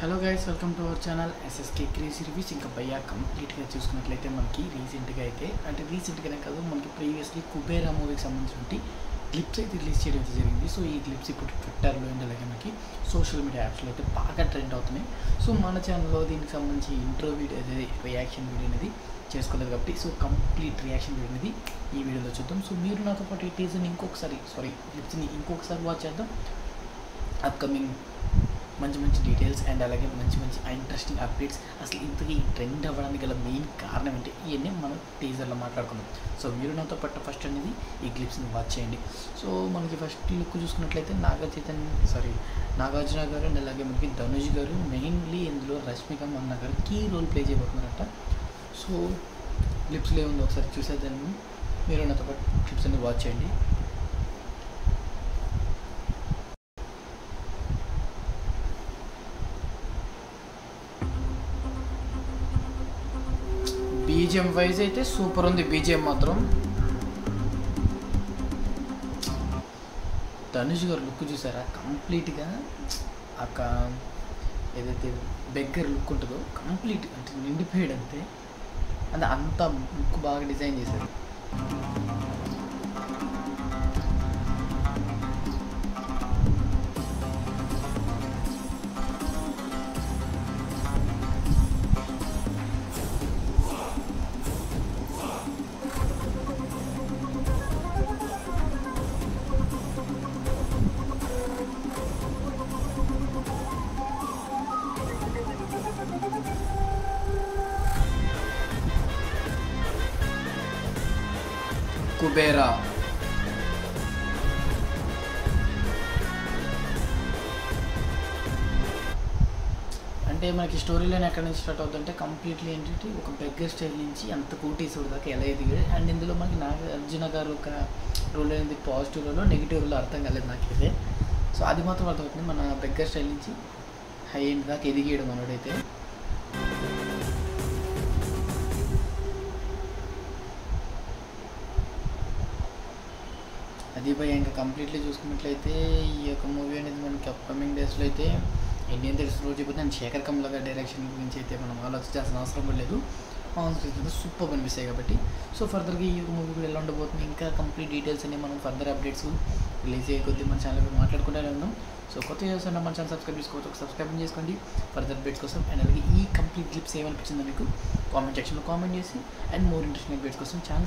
Hello guys, welcome to our channel SSK crazy reviews. ఇంకా భయ్యా కంప్లీట్గా చూసుకున్నట్లయితే మనకి రీసెంట్గానే కాదు, మనకి ప్రీవియస్లీ కుబేరా మూవీకి సంబంధించిన క్లిప్స్ అయితే రిలీజ్ చేయడం అయితే జరిగింది. సో ఈ క్లిప్స్ ఇప్పుడు ట్విట్టర్లో అండ్ అలాగే మనకి సోషల్ మీడియా యాప్స్లో అయితే బాగా ట్రెండ్ అవుతున్నాయి. సో మన ఛానల్లో దీనికి సంబంధించి ఇంట్రో వీడియో అనేది రియాక్షన్ వీడియో అనేది చేసుకోలేదు కాబట్టి సో కంప్లీట్ రియాక్షన్ వీడియో అనేది ఈ వీడియోలో చూద్దాం. సో మీరు నాతో పాటు ఈ టీజర్ని క్లిప్స్ని ఇంకొకసారి వాచ్ చేద్దాం. అప్కమింగ్ మంచి డీటెయిల్స్ అండ్ అలాగే మంచి ఇంట్రెస్టింగ్ అప్డేట్స్, అసలు ఇంతకీ ట్రెండ్ అవ్వడానికి గల మెయిన్ కారణం ఏంటి, ఇవన్నీ మనం టీజర్లో మాట్లాడుకుందాం. సో మీరు నాతో పాటు ఫస్ట్ అనేది ఈ క్లిప్స్ని వాచ్ చేయండి. సో మనకి ఫస్ట్ లుక్ చూసుకున్నట్లయితే నాగార్జున గారు అండ్ అలాగే మనకి ధనుష్ గారు మెయిన్లీ ఇందులో రష్మిక మందన్న గారు కీ రోల్ ప్లే చేయబోతున్నారట. సో క్లిప్స్లో ఏముందో ఒకసారి చూసేదాన్ని, మీరు నాతో పాటు క్లిప్స్ అనేది వాచ్ చేయండి. బీజిఎం వైజ్ అయితే సూపర్ ఉంది. బీజిఎం మాత్రం ధనుష్ గారు లుక్ చూసారా, కంప్లీట్గా ఏదైతే బెగ్గర్ లుక్ ఉంటుందో కంప్లీట్ అంటే నిండిపోయాడు అంతే. అది అంత లుక్ బాగా డిజైన్ చేశారు. కుబేరా అంటే మనకి స్టోరీ లైన్ ఎక్కడి నుంచి స్టార్ట్ అవుతుందంటే కంప్లీట్లీ ఏంటంటే ఒక బెగ్గర్ స్టైల్ నుంచి అంత కోటీశ్వరుడు దాకా ఎలా ఎదిగాడు. అండ్ ఇందులో మనకి నాగార్జున గారు ఒక రోల్ అనేది పాజిటివ్ రోలో, నెగిటివ్ రోలో అర్థం కాలేదు నాకైతే. సో అది మాత్రం అర్థమవుతుంది, మన బెగ్గర్ స్టైల్ నుంచి హై ఎండ్ దాకా ఎదిగాడు మనోడైతే. అది భయ ఇంకా కంప్లీట్లీ చూసుకున్నట్లయితే ఈ యొక్క మూవీ అనేది మనకి అప్కమింగ్ డేస్లో అయితే ఇండియన్ తెలుసు రోజు అయిపోతే అండ్ శేఖర్ కమ్ల గారి డైరెక్షన్ గురించి అయితే మనం ఆలోచించాల్సిన అవసరం కూడా లేదు. సూపర్ అనిపిస్తాయి కాబట్టి. సో ఫర్దర్గా ఈ మూవీ కూడా ఎలా ఉండబోతుంది, ఇంకా కంప్లీట్ డీటెయిల్స్ అన్ని మనం ఫర్దర్ అప్డేట్స్ రిలీజ్ అయ్యే కొద్దీ మన ఛానల్ మాట్లాడుకుంటూనే ఉన్నాం. సో కొత్త చేస్తున్న మన ఛానల్ సబ్స్క్రైబ్ చేసుకోండి ఫర్దర్ అప్డేట్స్ కోసం. అండ్ అలాగే ఈ కంప్లీట్ క్లిప్స్ ఏమనిపించిందో మీకు కామెంట్ సెక్షన్లో కామెంట్ చేసి అండ్ మోర్ ఇంట్రెస్టింగ్ అప్డేట్స్ కోసం ఛానల్